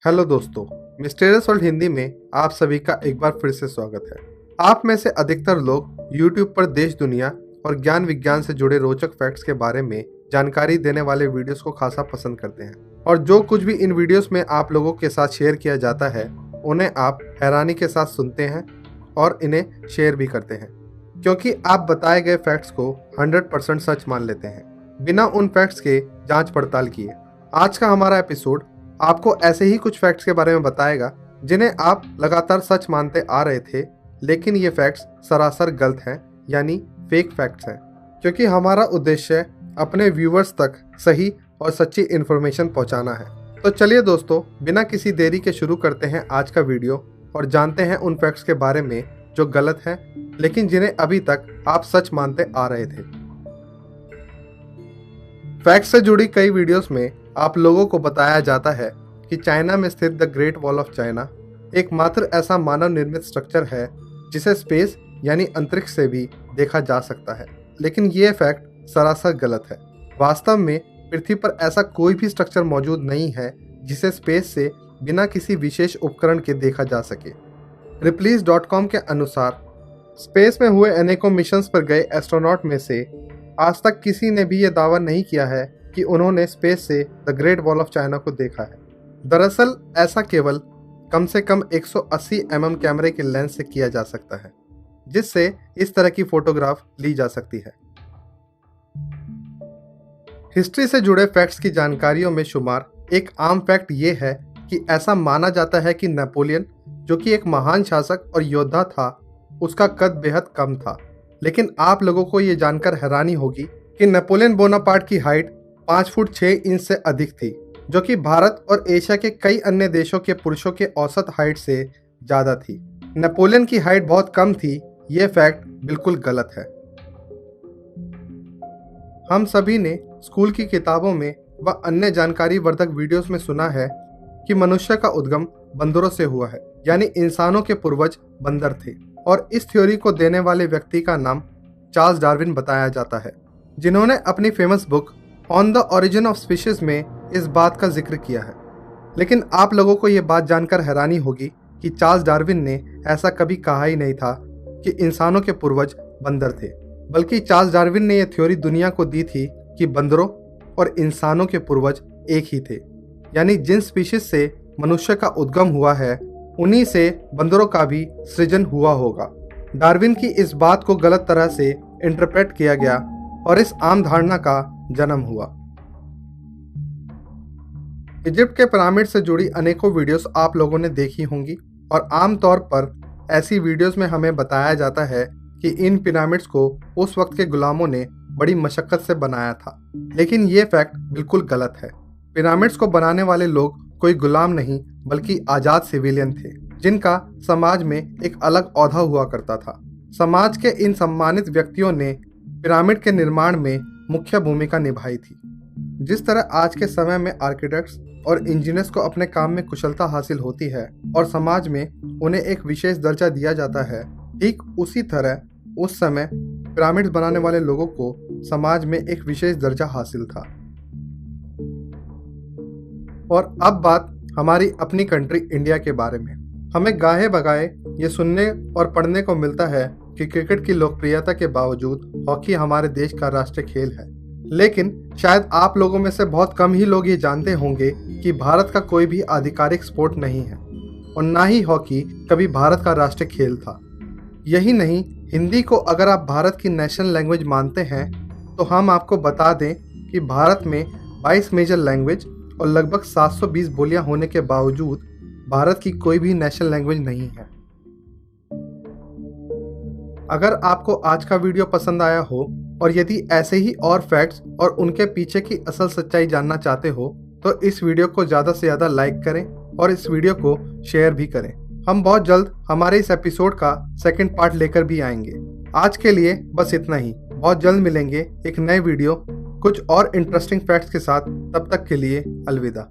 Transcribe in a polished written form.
Hello दोस्तों, mysterious world Hindi में आप सभी का एक बार फिर से स्वागत है। आप में से अधिकतर लोग YouTube पर देश दुनिया और ज्ञान विज्ञान से जुड़े रोचक फैक्ट्स के बारे में जानकारी देने वाले वीडियोस को खासा पसंद करते हैं और जो कुछ भी इन वीडियोस में आप लोगों के साथ शेयर किया जाता है उन्हें आप हैरानी के साथ सुनते हैं और इन्हें शेयर भी करते हैं, क्योंकि आप बताए गए फैक्ट्स को 100% सच मान लेते हैं बिना उन फैक्ट्स के जांच पड़ताल किए। आज का हमारा एपिसोड आपको ऐसे ही कुछ फैक्ट्स के बारे में बताएगा जिन्हें आप लगातार सच मानते आ रहे थे, लेकिन ये फैक्ट्स सरासर गलत हैं, यानी फेक फैक्ट्स हैं। क्योंकि हमारा उद्देश्य अपने व्यूवर्स तक सही और सच्ची इन्फॉर्मेशन पहुंचाना है। तो चलिए दोस्तों, बिना किसी देरी के शुरू करते हैं आज का वीडियो और जानते हैं उन फैक्ट्स के बारे में जो गलत हैं, लेकिन जिन्हें अभी तक आप सच मानते आ रहे थे। फैक्ट्स से जुड़ी कई वीडियोस में आप लोगों को बताया जाता है कि चाइना में स्थित the great wall of China एकमात्र ऐसा मानव निर्मित स्ट्रक्चर है जिसे स्पेस यानी अंतरिक्ष से भी देखा जा सकता है, लेकिन ये फैक्ट सरासर गलत है। वास्तव में पृथ्वी पर ऐसा कोई भी स्ट्रक्चर मौजूद नहीं है जिसे स्पेस से बिना किसी विशेष उपकरण के देखा जा सके। Ripley's.com के अनुसार स्पेस में हुए अनेकों मिशंस पर गए एस्ट्रोनॉट में से आज तक किसी ने भी यह दावा नहीं किया है कि उन्होंने स्पेस से the great wall of China को देखा है। दरअसल ऐसा केवल कम से कम 180 mm कैमरे के लेंस से किया जा सकता है, जिससे इस तरह की फोटोग्राफ ली जा सकती है। हिस्ट्री से जुड़े फैक्ट्स की जानकारियों में शुमार एक आम फैक्ट ये है कि ऐसा माना जाता है कि नेपोलियन, जो कि एक महान शासक और योद्धा था, उसका कद बेहद कम था। लेकिन आप लोगों को ये जानकर हैरानी होगी कि नेपोलियन बोनापार्ट की हाइट 5 फुट 6 इंच से अधिक थी, जो कि भारत और एशिया के कई अन्य देशों के पुरुषों के औसत हाइट से ज़्यादा थी। नेपोलियन की हाइट बहुत कम थी, ये फैक्ट बिल्कुल गलत है। हम सभी ने स्कूल की किताबों में व अन्य जानकारी वर्धक वीडियोस में सुना है कि मनुष्य का उद्गम बंदरों से हुआ है, यानी इंसानों के पूर्वज बंदर थे, और इस थ्योरी को देने वाले व्यक्ति का नाम चार्ल्स डार्विन बताया जाता है, जिन्होंने अपनी famous book on the origin of species में इस बात का जिक्र किया है। लेकिन आप लोगों को ये बात जानकर हैरानी होगी कि चार्ल्स डार्विन ने ऐसा कभी कहा ही नहीं था कि इंसानों के पूर्वज बंदर थे, बल्कि चार्ल्स डार्विन ने यह थ्योरी दुनिया को दी थी कि बंदरों और इंसानों के पूर्वज एक ही थे, यानी जिन स्पीशीज से मनुष्य का उद्गम हुआ है उन्हीं से बंदरों का भी सृजन हुआ होगा। डार्विन की इस बात को गलत तरह से इंटरप्रेट किया गया और इस आम धारणा का जन्म हुआ। इजिप्ट के पिरामिड से जुड़ी अनेकों वीडियोस आप लोगों ने देखी होंगी और आमतौर पर ऐसी वीडियोस में हमें बताया जाता है कि इन पिरामिड्स को उस वक्त के गुलामों ने बड़ी मशक्कत से बनाया था, लेकिन ये फैक्ट बिल्कुल गलत है। पिरामिड्स को बनाने वाले लोग कोई गुलाम नहीं बल्कि आज़ाद सिविलियन थे, जिनका समाज में एक अलग ओहदा हुआ करता था। समाज के इन सम्मानित व्यक्तियों ने पिरामिड के निर्माण में मुख्य भूमिका निभाई थी। जिस तरह आज के समय में आर्किटेक्ट्स और इंजीनियर्स को अपने काम में कुशलता हासिल होती है और समाज में उन्हें एक विशेष दर्जा दिया जाता है, ठीक उसी तरह उस समय पिरामिड्स बनाने वाले लोगों को समाज में एक विशेष दर्जा हासिल था। और अब बात हमारी अपनी कंट्री इंडिया के बारे में। हमें गाहे बगाए ये सुनने और पढ़ने को मिलता है कि क्रिकेट की लोकप्रियता के बावजूद हॉकी हमारे देश का राष्ट्रीय खेल है, लेकिन शायद आप लोगों में से बहुत कम ही लोग ये जानते होंगे कि भारत का कोई भी आधिकारिक स्पोर्ट नहीं है और ना ही हॉकी कभी भारत का राष्ट्रीय खेल था। यही नहीं, हिंदी को अगर आप भारत की नेशनल लैंग्वेज मानते हैं तो हम आपको बता दें कि भारत में 22 मेजर लैंग्वेज और लगभग 720 बोलियां होने के बावजूद भारत की कोई भी नेशनल लैंग्वेज नहीं है। अगर आपको आज का वीडियो पसंद आया हो और यदि ऐसे ही और फैक्ट्स और उनके पीछे की असल सच्चाई जानना चाहते हो तो इस वीडियो को ज़्यादा से ज़्यादा लाइक करें और इस वीडियो को शेयर भी करें। हम बहुत जल्द हमारे इस एपिसोड का सेकंड पार्ट लेकर भी आएंगे। आज के लिए बस इतना ही। बहुत जल्द मिलेंगे एक नए वीडियो कुछ और इंटरेस्टिंग फैक्ट्स के साथ। तब तक के लिए अलविदा।